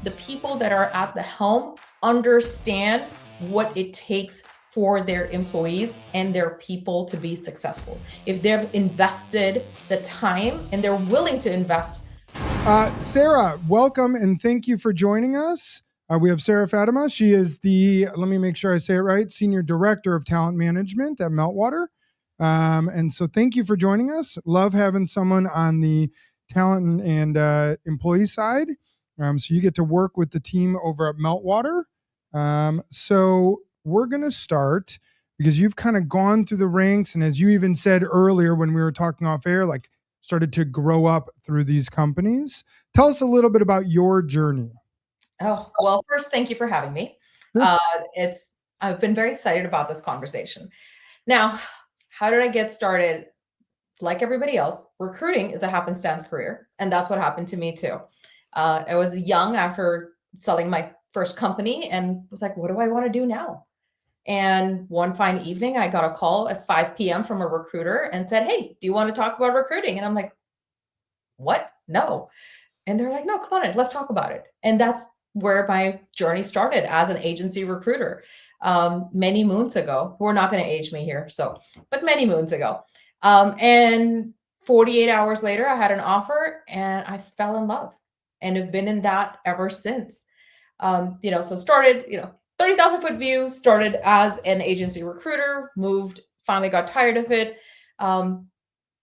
the people that are at the helm understand what it takes for their employees and their people to be successful. If they've invested the time and they're willing to invest. Sara, welcome and thank you for joining us. We have Sara Fatima. She is the, let me make sure I say it right, Senior Director of Talent Management at Meltwater. And so thank you for joining us. Love having someone on the talent and employee side. So you get to work with the team over at Meltwater. So we're going to start because you've kind of gone through the ranks. And as you even said earlier when we were talking off air, like started to grow up through these companies. Tell us a little bit about your journey. Oh, well, first, thank you for having me. I've been very excited about this conversation. Now, how did I get started? Like everybody else, recruiting is a happenstance career. And that's what happened to me too. I was young after selling my first company and was like, what do I want to do now? And one fine evening, I got a call at 5 p.m. from a recruiter and said, hey, do you want to talk about recruiting? And I'm like, what? No. And they're like, no, come on in, let's talk about it. And that's where my journey started as an agency recruiter many moons ago. We're not going to age me here, but many moons ago. And 48 hours later, I had an offer and I fell in love and have been in that ever since. So started, 30,000 foot view, started as an agency recruiter, finally got tired of it,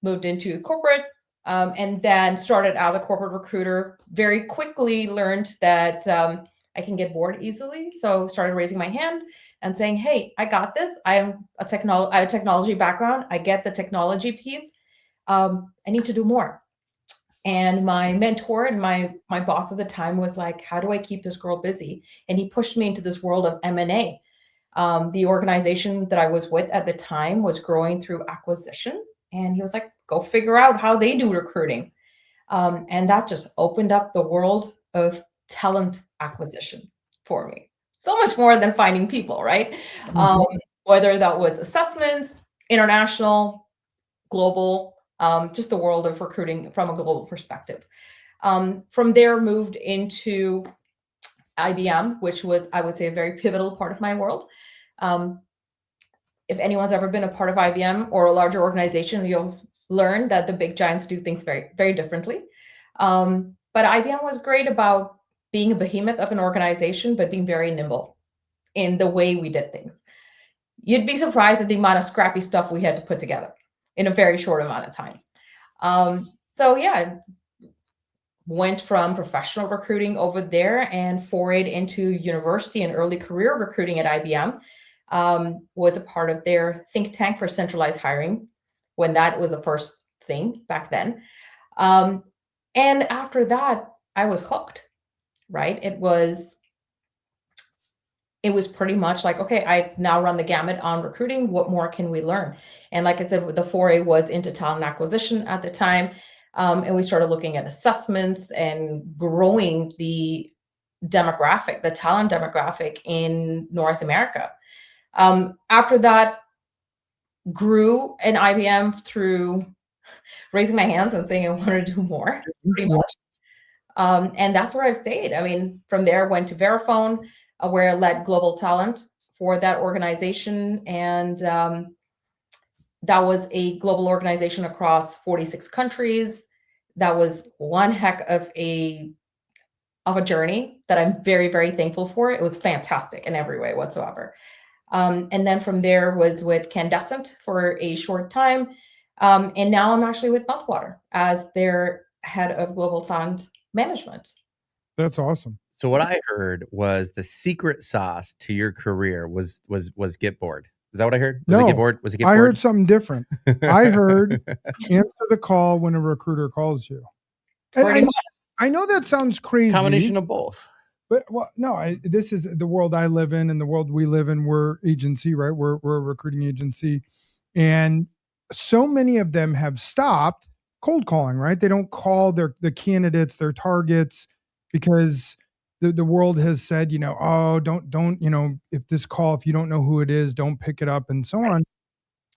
moved into corporate, and then started as a corporate recruiter. Very quickly learned that I can get bored easily. So started raising my hand and saying, hey, I got this. I have a technology background. I get the technology piece. I need to do more. And my mentor and my boss at the time was like, how do I keep this girl busy? And he pushed me into this world of M&A. The organization that I was with at the time was growing through acquisition. And he was like, go figure out how they do recruiting. And that just opened up the world of talent acquisition for me. So much more than finding people, right? Mm-hmm. Whether that was assessments, international, global, just the world of recruiting from a global perspective. From there, moved into IBM, which was, I would say, a very pivotal part of my world. If anyone's ever been a part of IBM or a larger organization, you'll learn that the big giants do things very, very differently. But IBM was great about being a behemoth of an organization, but being very nimble in the way we did things. You'd be surprised at the amount of scrappy stuff we had to put together in a very short amount of time. Went from professional recruiting over there and forayed into university and early career recruiting at IBM. Was a part of their think tank for centralized hiring when that was the first thing back then. And after that, I was hooked, right? It was pretty much like, okay, I've now run the gamut on recruiting. What more can we learn? And like I said, the foray was into talent acquisition at the time. And we started looking at assessments and growing the talent demographic in North America. After that, grew in IBM through raising my hands and saying I wanted to do more, pretty much. And that's where I've stayed. I mean, from there, went to Verifone, where I led global talent for that organization. And that was a global organization across 46 countries. That was one heck of a journey that I'm very, very thankful for. It was fantastic in every way whatsoever. And then from there was with Candescent for a short time. And now I'm actually with Meltwater as their head of global talent management. That's awesome. So what I heard was the secret sauce to your career was get bored. Is that what I heard? Was it get bored? Was it get bored? I heard something different. I heard answer the call when a recruiter calls you. And I know that sounds crazy. Combination of both. But this is the world I live in and the world we live in. We're agency, right? We're a recruiting agency. And so many of them have stopped cold calling, right? They don't call the candidates, their targets, because the world has said, don't, if you don't know who it is, don't pick it up and so on.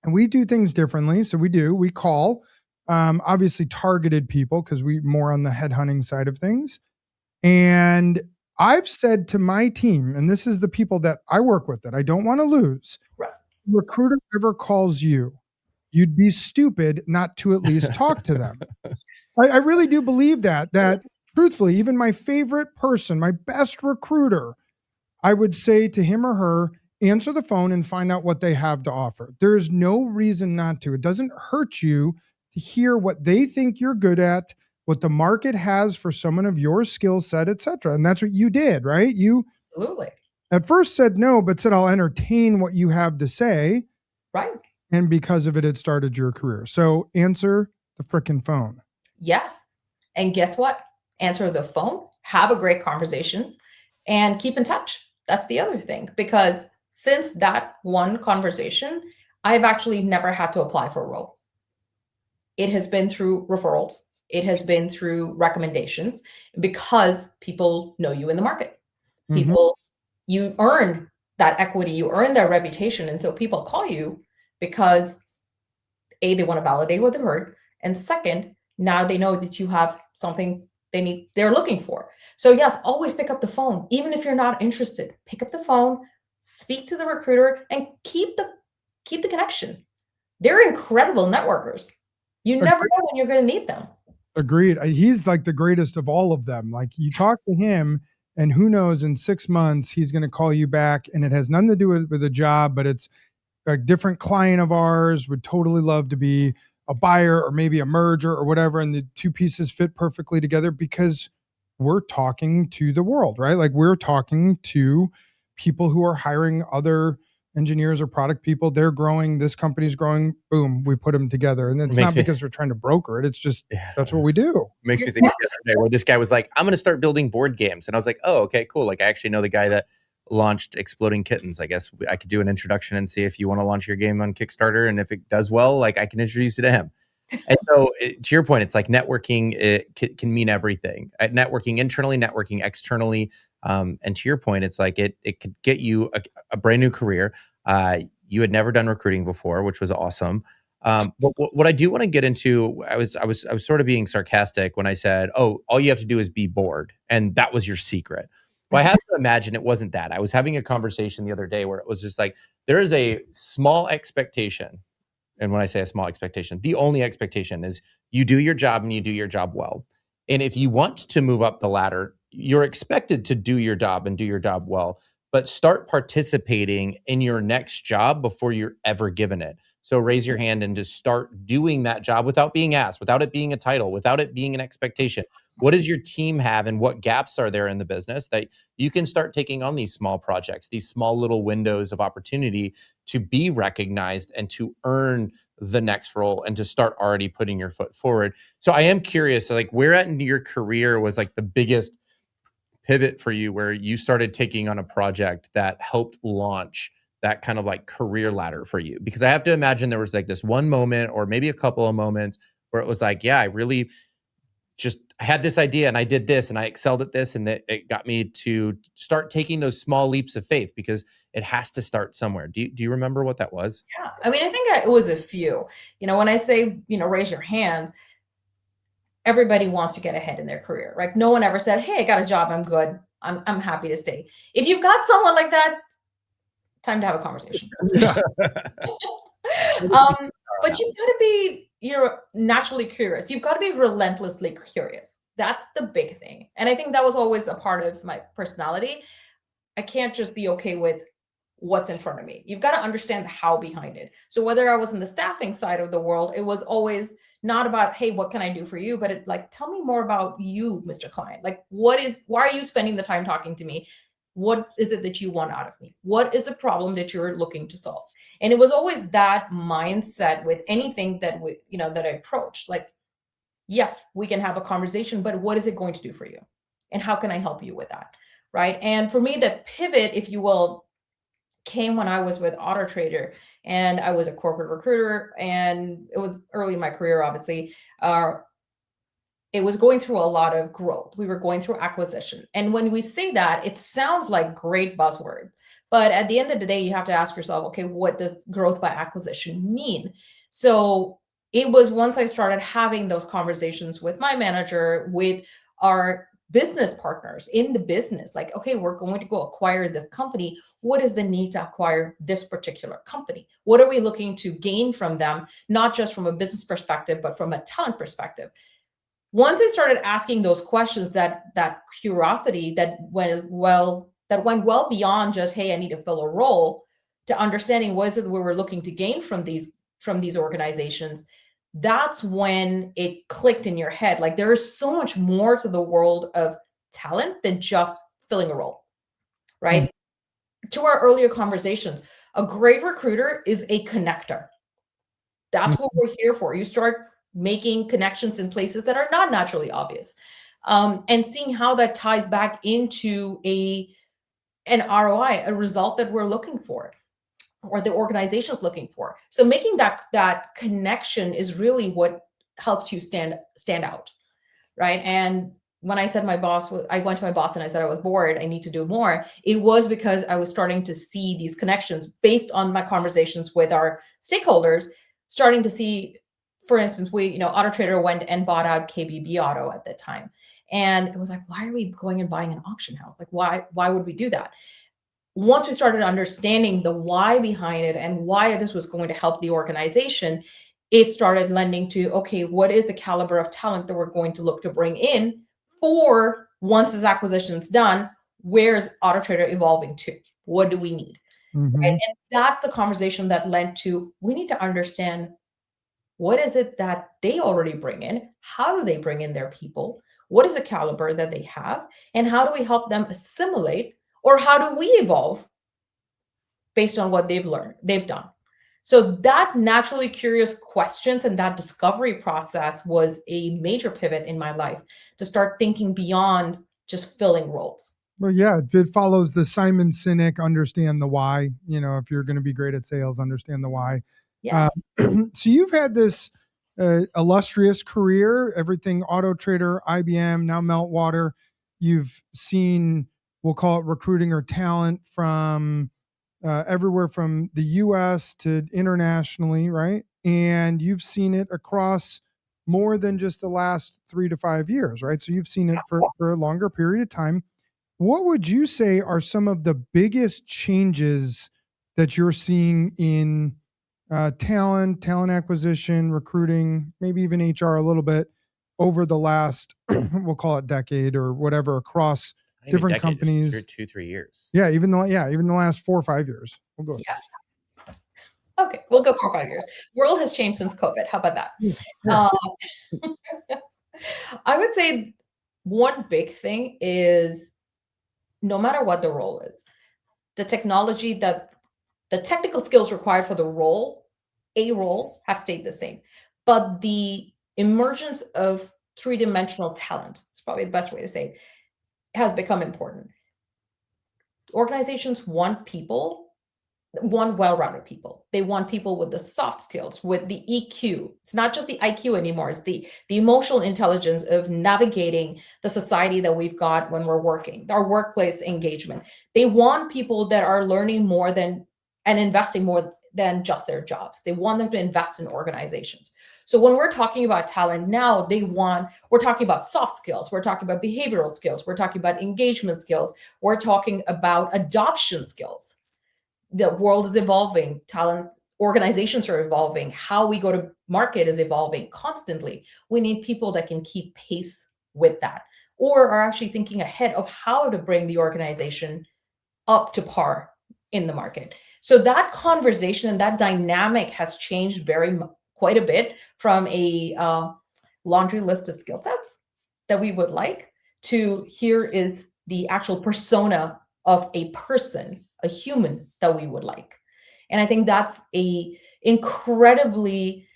And we do things differently. So we call, obviously targeted people because we more on the headhunting side of things. And I've said to my team, and this is the people that I work with that I don't want to lose, Right. recruiter ever calls you, you'd be stupid not to at least talk to them. I really do believe that truthfully, even my favorite person, my best recruiter, I would say to him or her, answer the phone and find out what they have to offer. There is no reason not to. It doesn't hurt you to hear what they think you're good at, what the market has for someone of your skill set, et cetera. And that's what you did, right? You Absolutely. at first said no, but said, I'll entertain what you have to say. Right. And because of it, it started your career. So answer the frickin' phone. Yes. And guess what? Answer the phone, have a great conversation, and keep in touch. That's the other thing. Because since that one conversation, I've actually never had to apply for a role. It has been through referrals. It has been through recommendations because people know you in the market. People, you earn that equity, you earn their reputation. And so people call you because A, they want to validate what they've heard. And second, now they know that you have something they're looking for. So yes, always pick up the phone. Even if you're not interested, pick up the phone, speak to the recruiter, and keep the connection. They're incredible networkers. You never know when you're going to need them. Agreed. He's like the greatest of all of them. Like you talk to him and who knows, in 6 months, he's going to call you back and it has nothing to do with a job, but it's a different client of ours would totally love to be a buyer or maybe a merger or whatever. And the two pieces fit perfectly together because we're talking to the world, right? Like we're talking to people who are hiring other engineers or product people. They're growing. This company's growing. Boom, we put them together. And it's not because we're trying to broker it. It's just, that's what we do. Makes me think of the other day where this guy was like, I'm going to start building board games. And I was like, oh, okay, cool. Like I actually know the guy that launched Exploding Kittens. I guess I could do an introduction and see if you want to launch your game on Kickstarter. And if it does well, like I can introduce you to him. And so to your point, it's like networking can mean everything. Networking internally, networking externally. And to your point, it's like it could get you a brand new career. You had never done recruiting before, which was awesome. But what I do want to get into, I was sort of being sarcastic when I said, "Oh, all you have to do is be bored," and that was your secret. Well, I have to imagine it wasn't that. I was having a conversation the other day where it was just like there is a small expectation, and when I say a small expectation, the only expectation is you do your job and you do your job well. And if you want to move up the ladder, you're expected to do your job and do your job well, but start participating in your next job before you're ever given it. So raise your hand and just start doing that job without being asked, without it being a title, without it being an expectation. What does your team have and what gaps are there in the business that you can start taking on these small projects, these small little windows of opportunity to be recognized and to earn the next role and to start already putting your foot forward. So I am curious, like where at in your career was like the biggest pivot for you where you started taking on a project that helped launch that kind of like career ladder for you? Because I have to imagine there was like this one moment or maybe a couple of moments where it was like, yeah, I really just had this idea and I did this and I excelled at this and it got me to start taking those small leaps of faith because it has to start somewhere. Do you remember what that was? Yeah. I mean, I think it was a few. When I say, raise your hands, everybody wants to get ahead in their career, right? No one ever said, hey, I got a job, I'm good. I'm happy to stay. If you've got someone like that, time to have a conversation. Yeah. But you've got to be, naturally curious. You've got to be relentlessly curious. That's the big thing. And I think that was always a part of my personality. I can't just be okay with what's in front of me. You've got to understand the how behind it. So whether I was in the staffing side of the world, it was always not about, hey, what can I do for you? But it like, tell me more about you, Mr. Client. Like, why are you spending the time talking to me? What is it that you want out of me? What is the problem that you're looking to solve? And it was always that mindset with anything that that I approached. Like, yes, we can have a conversation, but what is it going to do for you? And how can I help you with that? Right. And for me, the pivot, if you will, came when I was with Auto Trader and I was a corporate recruiter, and it was early in my career, obviously. It was going through a lot of growth. We were going through acquisition. And when we say that, it sounds like great buzzword. But at the end of the day, you have to ask yourself, okay, what does growth by acquisition mean? So it was once I started having those conversations with my manager, with our business partners in the business. Like, okay, we're going to go acquire this company. What is the need to acquire this particular company? What are we looking to gain from them? Not just from a business perspective, but from a talent perspective. Once I started asking those questions, that curiosity that went well beyond just, hey, I need to fill a role, to understanding what is it we were looking to gain from these organizations. That's when it clicked in your head. Like, there is so much more to the world of talent than just filling a role, right? To our earlier conversations, a great recruiter is a connector. That's what we're here for. You start making connections in places that are not naturally obvious, and seeing how that ties back into an ROI, a result that we're looking for, or the organization is looking for. So making that connection is really what helps you stand out, right? And when I said I went to my boss and I said I was bored, I need to do more, it was because I was starting to see these connections based on my conversations with our stakeholders, starting to see, for instance, Auto Trader went and bought out KBB Auto at that time. And it was like, why are we going and buying an auction house? Like, why would we do that? Once we started understanding the why behind it and why this was going to help the organization, it started lending to, okay, what is the caliber of talent that we're going to look to bring in for once this acquisition's done? Where's Auto Trader evolving to? What do we need? Right? And that's the conversation that led to, we need to understand, what is it that they already bring in? How do they bring in their people? What is the caliber that they have? And how do we help them assimilate? Or how do we evolve based on what they've done? So that naturally curious questions and that discovery process was a major pivot in my life, to start thinking beyond just filling roles. Well, yeah, it follows the Simon Sinek, understand the why. If you're going to be great at sales, understand the why. Yeah. So you've had this illustrious career, everything Auto Trader, IBM, now Meltwater. You've seen, we'll call it recruiting or talent, from everywhere from the US to internationally, right? And you've seen it across more than just the last 3 to 5 years, right? So you've seen it for a longer period of time. What would you say are some of the biggest changes that you're seeing in talent acquisition, recruiting, maybe even HR a little bit, over the last, we'll call it decade or whatever, across different companies? 2-3 years. Yeah, even the last 4 or 5 years. We'll go. Yeah. Okay, we'll go 4 or 5 years. World has changed since COVID. How about that? Yeah. I would say one big thing is, no matter what the role is, the technical skills required for the role have stayed the same, but the emergence of three-dimensional talent, it's probably the best way to say it, has become important. Organizations want well-rounded people. They want people with the soft skills, with the EQ. It's not just the IQ anymore. It's the emotional intelligence of navigating the society that we've got when we're working, our workplace engagement. They want people that are learning more and investing more than just their jobs. They want them to invest in organizations. So when we're talking about talent now, we're talking about soft skills. We're talking about behavioral skills. We're talking about engagement skills. We're talking about adoption skills. The world is evolving. Talent organizations are evolving. How we go to market is evolving constantly. We need people that can keep pace with that, or are actually thinking ahead of how to bring the organization up to par in the market. So that conversation and that dynamic has changed quite a bit, from a laundry list of skill sets that we would like, to here is the actual persona of a person, a human, that we would like. And I think that's a incredibly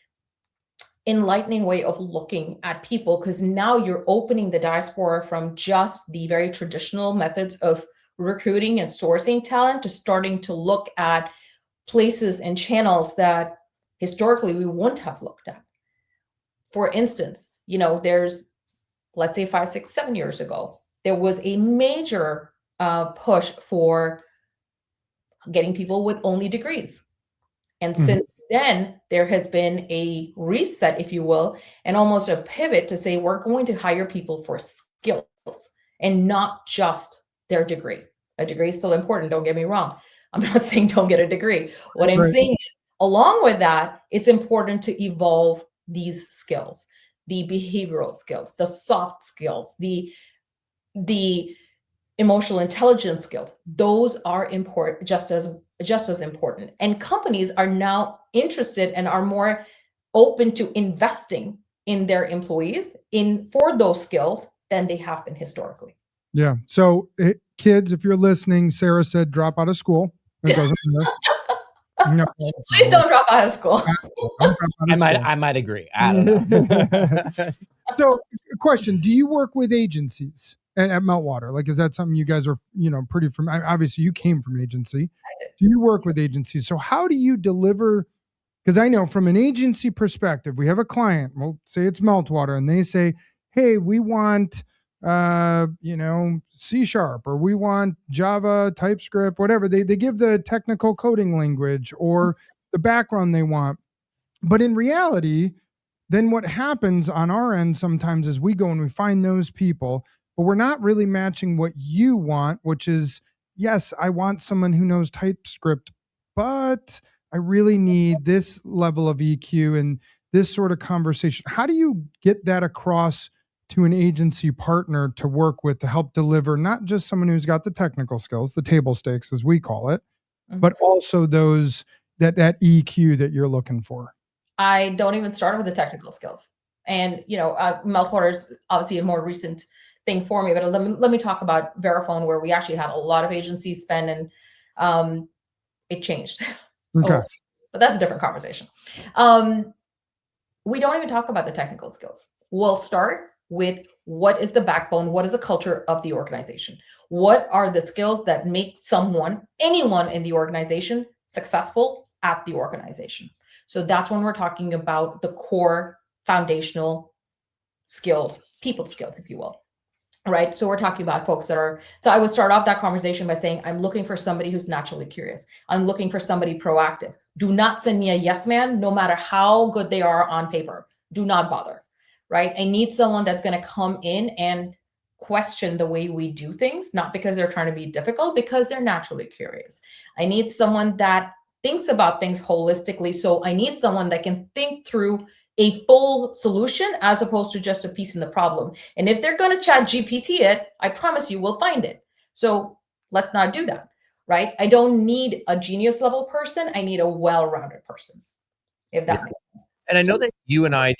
enlightening way of looking at people, because now you're opening the diaspora from just the very traditional methods of recruiting and sourcing talent to starting to look at places and channels that historically we wouldn't have looked at. For instance, there's, let's say 5, 6, 7 years ago, there was a major push for getting people with only degrees. And since then, there has been a reset, if you will, and almost a pivot to say, we're going to hire people for skills. and not just their degree. A degree is still important, don't get me wrong. I'm not saying don't get a degree. What I'm saying is, along with that, it's important to evolve these skills, the behavioral skills, the soft skills, the emotional intelligence skills. Those are important, just as important. And companies are now interested and are more open to investing in their employees for those skills than they have been historically. Yeah. So kids, if you're listening, Sara said drop out of school. It doesn't matter. No, please don't drop out of school. I might agree. I don't know. So, question: do you work with agencies at Meltwater? Like, is that something you guys are, pretty familiar? Obviously, you came from agency. Do you work with agencies? So, how do you deliver? Because I know from an agency perspective, we have a client. We'll say it's Meltwater, and they say, "Hey, we want." C# or we want Java, TypeScript, whatever. They give the technical coding language or the background they want. But in reality, then what happens on our end sometimes is we go and we find those people, but we're not really matching what you want, which is, yes, I want someone who knows TypeScript, but I really need this level of EQ and this sort of conversation. How do you get that across to an agency partner to work with to help deliver not just someone who's got the technical skills, the table stakes as we call it, but also those that EQ that you're looking for? I don't even start with the technical skills. And Meltwater is obviously a more recent thing for me, but let me talk about Verifone, where we actually had a lot of agencies spend, and it changed. Okay. But that's a different conversation. We don't even talk about the technical skills. We'll start with what is the backbone, what is the culture of the organization? What are the skills that make anyone in the organization successful at the organization? So that's when we're talking about the core foundational skills, people skills, if you will, right? So we're talking about folks so I would start off that conversation by saying, I'm looking for somebody who's naturally curious. I'm looking for somebody proactive. Do not send me a yes man, no matter how good they are on paper. Do not bother. Right? I need someone that's going to come in and question the way we do things, not because they're trying to be difficult, because they're naturally curious. I need someone that thinks about things holistically. So I need someone that can think through a full solution as opposed to just a piece in the problem. And if they're going to chat GPT it, I promise you we'll find it. So let's not do that, right? I don't need a genius level person. I need a well-rounded person, if that makes sense. And I know that you and I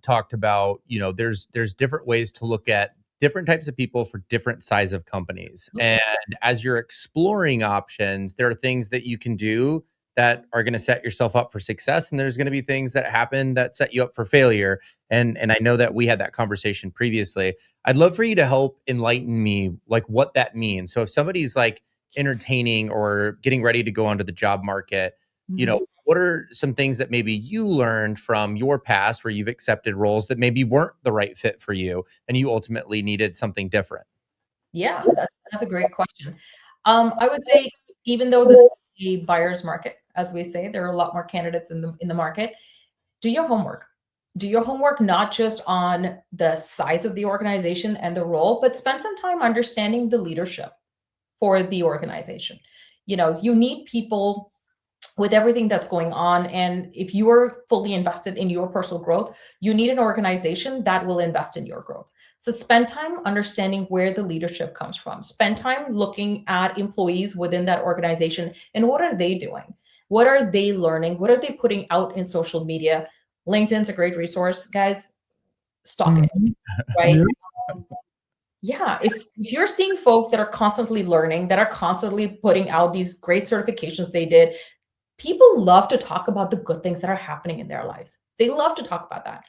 talked about, there's different ways to look at different types of people for different size of companies. And as you're exploring options, there are things that you can do that are going to set yourself up for success. And there's going to be things that happen that set you up for failure. And I know that we had that conversation previously. I'd love for you to help enlighten me, like what that means. So if somebody's like entertaining or getting ready to go onto the job market, what are some things that maybe you learned from your past where you've accepted roles that maybe weren't the right fit for you and you ultimately needed something different? Yeah, that's a great question. I would say, even though this is a buyer's market, as we say, there are a lot more candidates in the market. Do your homework. Do your homework not just on the size of the organization and the role, but spend some time understanding the leadership for the organization. You need people with everything that's going on. And if you are fully invested in your personal growth, you need an organization that will invest in your growth. So spend time understanding where the leadership comes from. Spend time looking at employees within that organization and what are they doing? What are they learning? What are they putting out in social media? LinkedIn's a great resource, guys. Stalk it, right? Yeah, if you're seeing folks that are constantly learning, that are constantly putting out these great certifications they did, people love to talk about the good things that are happening in their lives. They love to talk about that.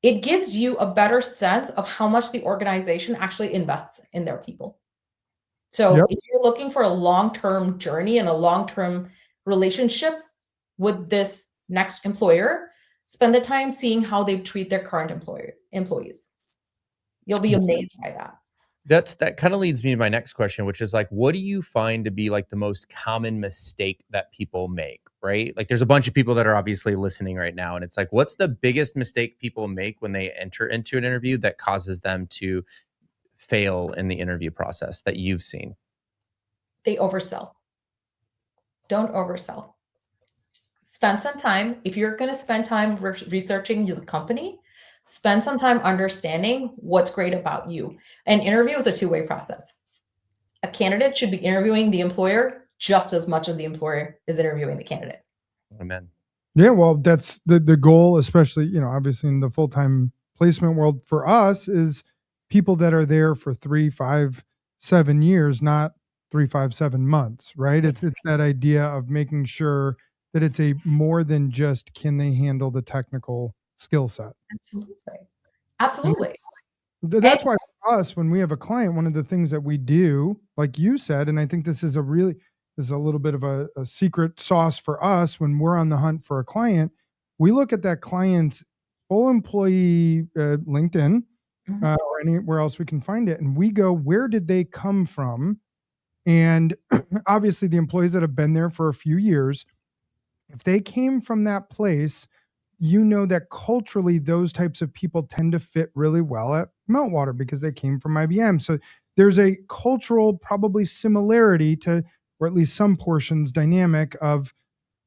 It gives you a better sense of how much the organization actually invests in their people. So if you're looking for a long-term journey and a long-term relationship with this next employer, spend the time seeing how they treat their current employees. You'll be amazed by that. That kind of leads me to my next question, which is like, what do you find to be like the most common mistake that people make, right? Like there's a bunch of people that are obviously listening right now. And it's like, what's the biggest mistake people make when they enter into an interview that causes them to fail in the interview process that you've seen? They oversell. Don't oversell. Spend some time. If you're going to spend time researching the company, spend some time understanding what's great about you. An interview is a two-way process. A candidate should be interviewing the employer just as much as the employer is interviewing the candidate. Amen. Yeah, well, that's the goal, especially, obviously in the full-time placement world for us, is people that are there for 3, 5, 7 years, not 3, 5, 7 months, right? It's that idea of making sure that it's a more than just can they handle the technical skill set. Absolutely. That's why for us, when we have a client, one of the things that we do, like you said, and I think this is a little bit of a secret sauce for us when we're on the hunt for a client, we look at that client's full employee LinkedIn or anywhere else we can find it, and we go, where did they come from? And obviously the employees that have been there for a few years, if they came from that place, that culturally those types of people tend to fit really well at Meltwater because they came from IBM. So there's a cultural probably similarity to, or at least some portions dynamic of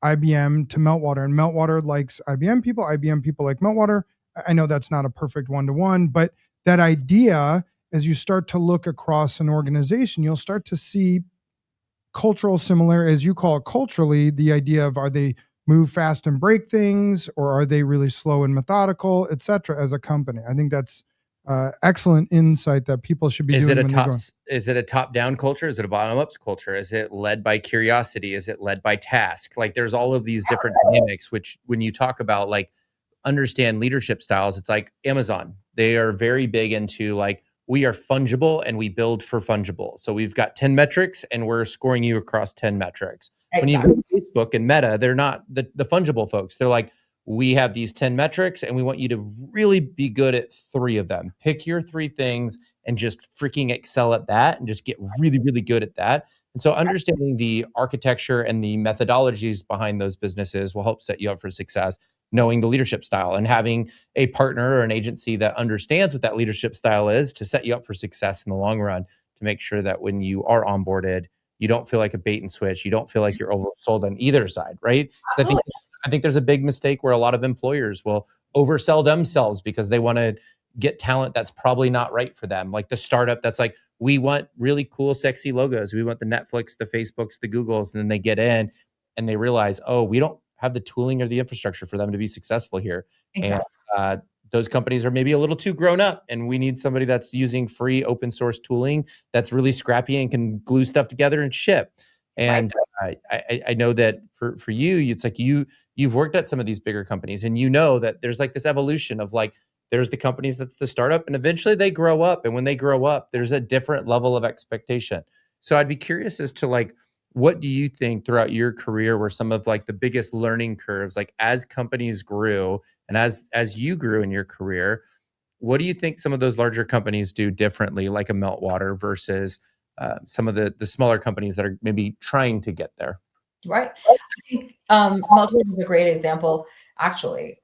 IBM to Meltwater, and Meltwater likes IBM people like Meltwater. I know that's not a perfect one-to-one, but that idea, as you start to look across an organization, you'll start to see cultural similar, as you call it culturally, the idea of, are they move fast and break things, or are they really slow and methodical, et cetera, as a company? I think that's excellent insight that people should be doing. Is it a top-down culture? Is it a bottom-up culture? Is it led by curiosity? Is it led by task? Like, there's all of these different dynamics, which when you talk about like understand leadership styles, it's like Amazon. They are very big into like, we are fungible and we build for fungible. So we've got 10 metrics and we're scoring you across 10 metrics. When you've got Facebook and Meta, they're not the fungible folks. They're like, we have these 10 metrics and we want you to really be good at 3 of them. Pick your 3 things and just freaking excel at that and just get really, really good at that. And so understanding the architecture and the methodologies behind those businesses will help set you up for success, knowing the leadership style and having a partner or an agency that understands what that leadership style is to set you up for success in the long run, to make sure that when you are onboarded, you don't feel like a bait and switch. You don't feel like you're oversold on either side, right? I think there's a big mistake where a lot of employers will oversell themselves because they want to get talent that's probably not right for them. Like the startup that's like, we want really cool, sexy logos. We want the Netflix, the Facebooks, the Googles. And then they get in and they realize, oh, we don't have the tooling or the infrastructure for them to be successful here. Exactly. And those companies are maybe a little too grown up, and we need somebody that's using free open source tooling that's really scrappy and can glue stuff together and ship. And I know that for you, it's like you've worked at some of these bigger companies, and you know that there's like this evolution of like, there's the companies that's the startup, and eventually they grow up. And when they grow up, there's a different level of expectation. So I'd be curious as to like, what do you think throughout your career were some of like the biggest learning curves, like as companies grew and as you grew in your career? What do you think some of those larger companies do differently, like a Meltwater versus some of the smaller companies that are maybe trying to get there? Right. I think Meltwater is a great example, actually.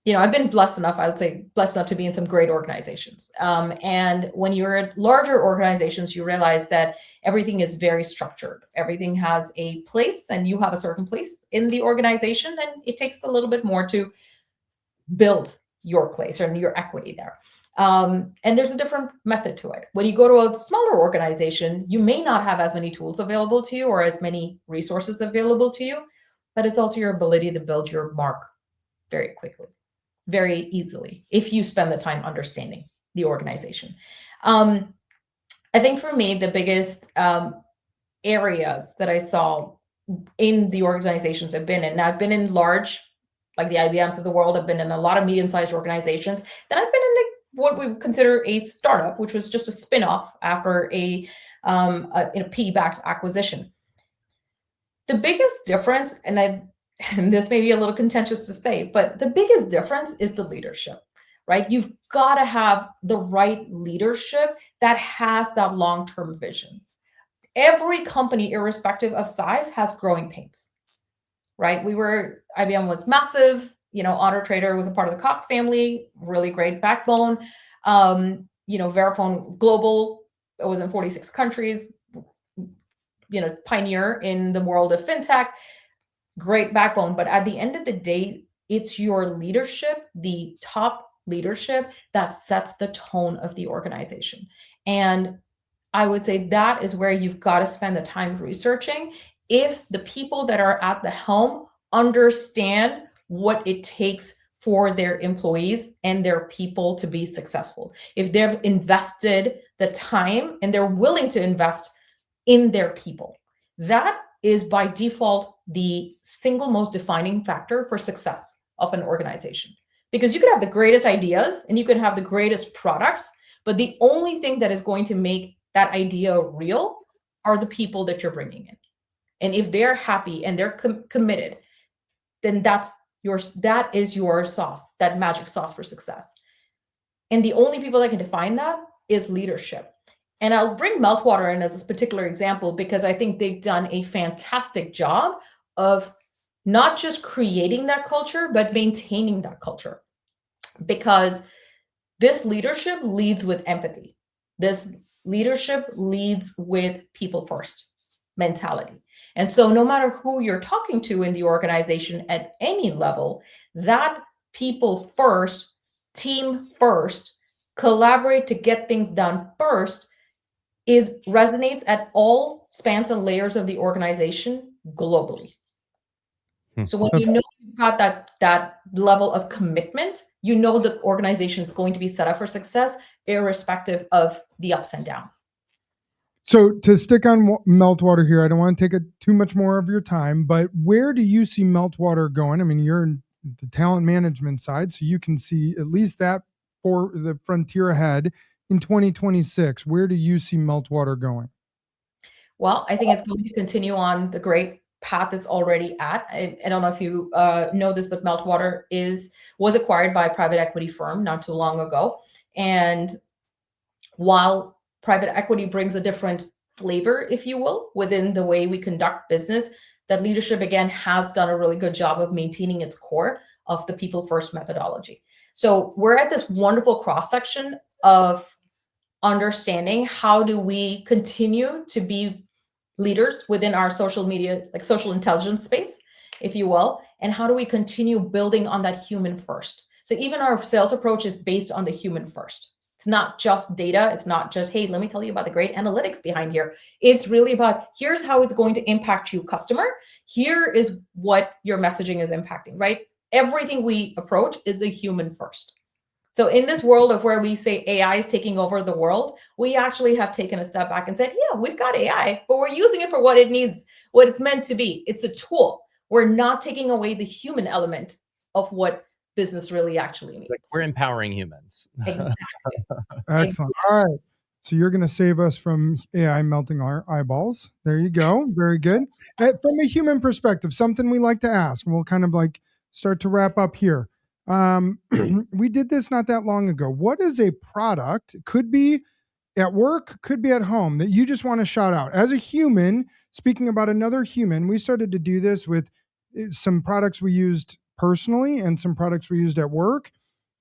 I've been blessed enough to be in some great organizations. And when you're at larger organizations, you realize that everything is very structured. Everything has a place, and you have a certain place in the organization, and it takes a little bit more to build your place or your equity there. And there's a different method to it. When you go to a smaller organization, you may not have as many tools available to you or as many resources available to you, but it's also your ability to build your mark very quickly, very easily, if you spend the time understanding the organization. I think for me, the biggest areas that I saw in the organizations I've been in, now I've been in large, like the IBMs of the world, I've been in a lot of medium-sized organizations, then I've been in what we would consider a startup, which was just a spin-off after a PE-backed acquisition. The biggest difference, and this may be a little contentious to say, but the biggest difference is the leadership, right? You've got to have the right leadership that has that long-term vision. Every company, irrespective of size, has growing pains, right? IBM was massive. Honor Trader was a part of the Cox family, really great backbone. Verifone Global, it was in 46 countries, pioneer in the world of fintech, great backbone. But at the end of the day, it's your leadership, the top leadership, that sets the tone of the organization. And I would say that is where you've got to spend the time researching if the people that are at the helm understand what it takes for their employees and their people to be successful. If they've invested the time and they're willing to invest in their people, that is by default the single most defining factor for success of an organization. Because you could have the greatest ideas and you could have the greatest products, but the only thing that is going to make that idea real are the people that you're bringing in. And if they're happy and they're committed, then that is your sauce, that magic sauce for success. And the only people that can define that is leadership. And I'll bring Meltwater in as this particular example because I think they've done a fantastic job of not just creating that culture, but maintaining that culture. Because this leadership leads with empathy. This leadership leads with people first mentality. And so no matter who you're talking to in the organization at any level, that people first, team first, collaborate to get things done first resonates at all spans and layers of the organization globally. So when you know you've got that level of commitment, you know the organization is going to be set up for success, irrespective of the ups and downs. So to stick on Meltwater here, I don't want to take too much more of your time, but where do you see Meltwater going? I mean, you're in the talent management side, so you can see at least that for the frontier ahead in 2026. Where do you see Meltwater going? Well, I think it's going to continue on the great path it's already at. I don't know if you know this, but Meltwater was acquired by a private equity firm not too long ago. And while private equity brings a different flavor, if you will, within the way we conduct business, that leadership, again, has done a really good job of maintaining its core of the people first methodology. So we're at this wonderful cross-section of understanding how do we continue to be leaders within our social media, like social intelligence space, if you will, and how do we continue building on that human first? So even our sales approach is based on the human first. It's not just data. It's not just, hey, let me tell you about the great analytics behind here. It's really about, here's how it's going to impact you, customer. Here is what your messaging is impacting, right? Everything we approach is a human first. So in this world of where we say AI is taking over the world, we actually have taken a step back and said, yeah, we've got AI, but we're using it for what it needs, what it's meant to be. It's a tool. We're not taking away the human element of what business really actually means. Like we're empowering humans. Exactly. Excellent. Exactly. All right. So you're going to save us from AI melting our eyeballs. There you go. Very good. From a human perspective, something we like to ask, and we'll kind of like start to wrap up here. We did this not that long ago. What is a product, could be at work, could be at home, that you just want to shout out as a human, speaking about another human? We started to do this with some products we used personally and some products we used at work.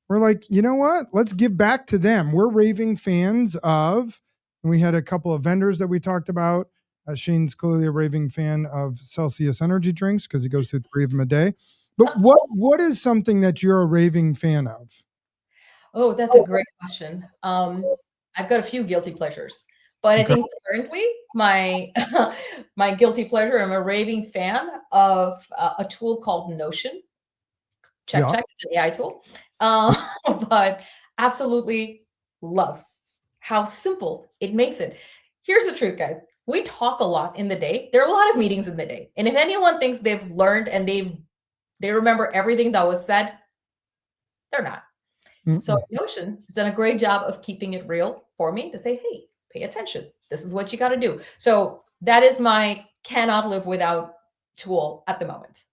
We're like, you know what? Let's give back to them. We're raving fans of, and we had a couple of vendors that we talked about. Shane's clearly a raving fan of Celsius energy drinks because he goes through 3 of them a day. But what is something that you're a raving fan of? Oh, that's a great question. I've got a few guilty pleasures, but I think currently my my guilty pleasure, I'm a raving fan of a tool called Notion. Check, it's an AI tool. But absolutely love how simple it makes it. Here's the truth, guys. We talk a lot in the day. There are a lot of meetings in the day. And if anyone thinks they've learned and they remember everything that was said, they're not. So Notion has done a great job of keeping it real for me to say, hey, pay attention. This is what you got to do. So that is my cannot live without tool at the moment.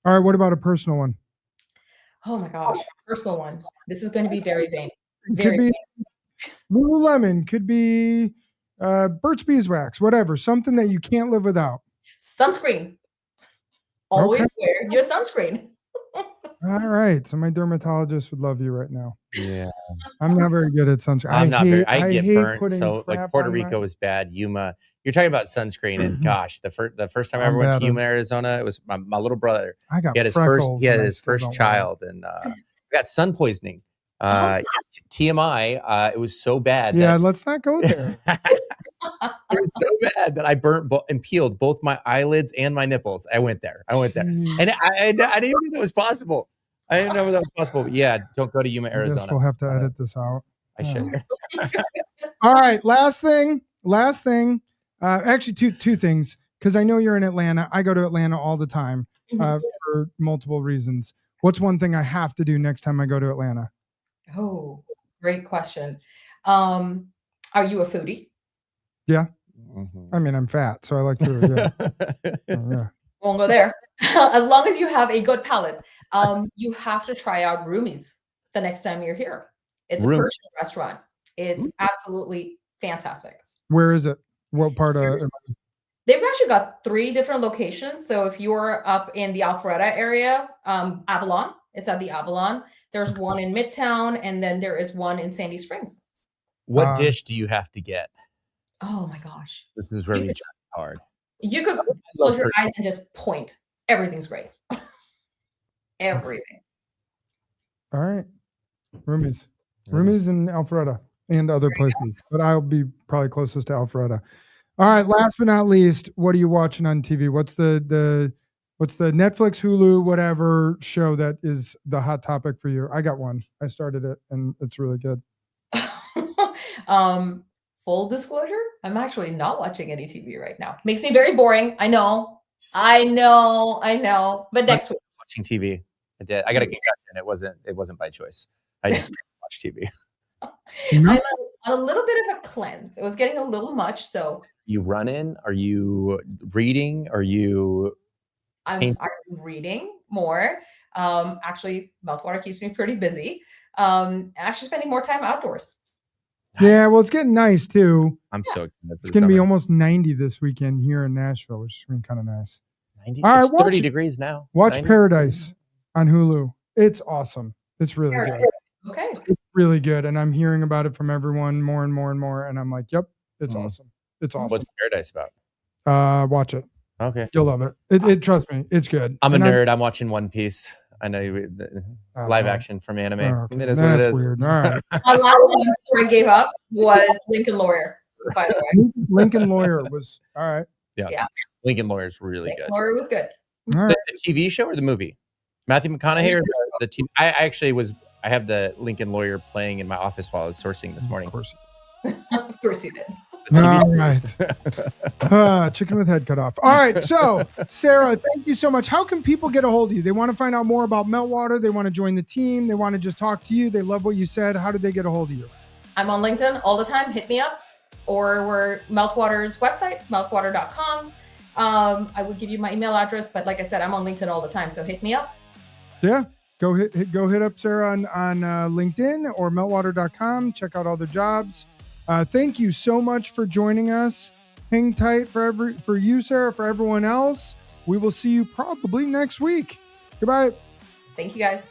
All right. What about a personal one? Oh my gosh. Personal one. This is going to be very vain. Could be Lululemon, could be Burt's Beeswax, whatever. Something that you can't live without. Sunscreen. Always wear your sunscreen. All right. So my dermatologist would love you right now. Yeah. I'm not very good at sunscreen. I'm not very. I get hate burnt. putting So like crap Puerto on Rico was bad. Yuma. You're talking about sunscreen, and gosh, the first time I I'm ever went to bad. Yuma, Arizona, it was my little brother. I got He had his freckles. first child, and got sun poisoning. TMI. It was so bad. Yeah, let's not go there. It was so bad that I burnt and peeled both my eyelids and my nipples. I went there, Jeez. and I didn't even know that was possible. I didn't know that was possible. But yeah, don't go to Yuma, Arizona. I guess we'll have to edit this out. I should. All right, last thing. Actually, two things, because I know you're in Atlanta. I go to Atlanta all the time for multiple reasons. What's one thing I have to do next time I go to Atlanta? Oh, great question. Are you a foodie? Yeah. I mean, I'm fat, so I like food. Yeah. Yeah. Won't go there. As long as you have a good palate. You have to try out Rumi's the next time you're here. It's a Persian restaurant. It's absolutely fantastic. Where is it? What part of? They've actually got 3 different locations. So if you're up in the Alpharetta area, Avalon, it's at the Avalon. There's one in Midtown, and then there is one in Sandy Springs. What dish do you have to get? Oh my gosh. This is where we try hard. You could close your eyes and just point. Everything's great. Everything. All right. Rumi's in Alpharetta and other places, but I'll be probably closest to Alpharetta. All right. Last but not least, what are you watching on TV? What's the Netflix, Hulu, whatever show that is the hot topic for you? I got one. I started it and it's really good. Full disclosure, I'm actually not watching any TV right now. Makes me very boring. I know. But next week. Watching TV. I did. I got a concussion. It wasn't by choice. I just watch TV. I'm on a little bit of a cleanse. It was getting a little much. So you running? Are you reading? Are you I'm reading more. Actually, Meltwater keeps me pretty busy. Actually spending more time outdoors. Nice. Yeah, well, it's getting nice too. I'm so excited. It's going to be almost 90 this weekend here in Nashville, which is going to be kind of nice. 90. All right, 30 degrees now. Watch 90? Paradise on Hulu. It's awesome. It's really good. Okay. It's really good, and I'm hearing about it from everyone more and more and more, and I'm like, yep, it's awesome. It's awesome. What's Paradise about? Watch it. Okay. You'll love it. It trust me, it's good. I'm a nerd. I'm watching One Piece. I know live action from anime. Oh, okay. It is what it is. Weird. All right. My last one before I gave up was Lincoln Lawyer, by the way. Lincoln Lawyer was all right. Yeah. Lincoln Lawyer is really good. Lawyer was good. Right. The TV show or the movie? Matthew McConaughey or the TV? I have the Lincoln Lawyer playing in my office while I was sourcing this morning. Of course. Of course you did. All right. Chicken with head cut off. All right. So, Sara, thank you so much. How can people get a hold of you? They want to find out more about Meltwater. They want to join the team. They want to just talk to you. They love what you said. How did they get a hold of you? I'm on LinkedIn all the time. Hit me up. Or we're Meltwater's website, meltwater.com. I would give you my email address, but like I said, I'm on LinkedIn all the time. So hit me up. Yeah. Go hit up Sara on LinkedIn or meltwater.com. Check out all the jobs. Thank you so much for joining us. Hang tight for you, Sara, for everyone else. We will see you probably next week. Goodbye. Thank you, guys.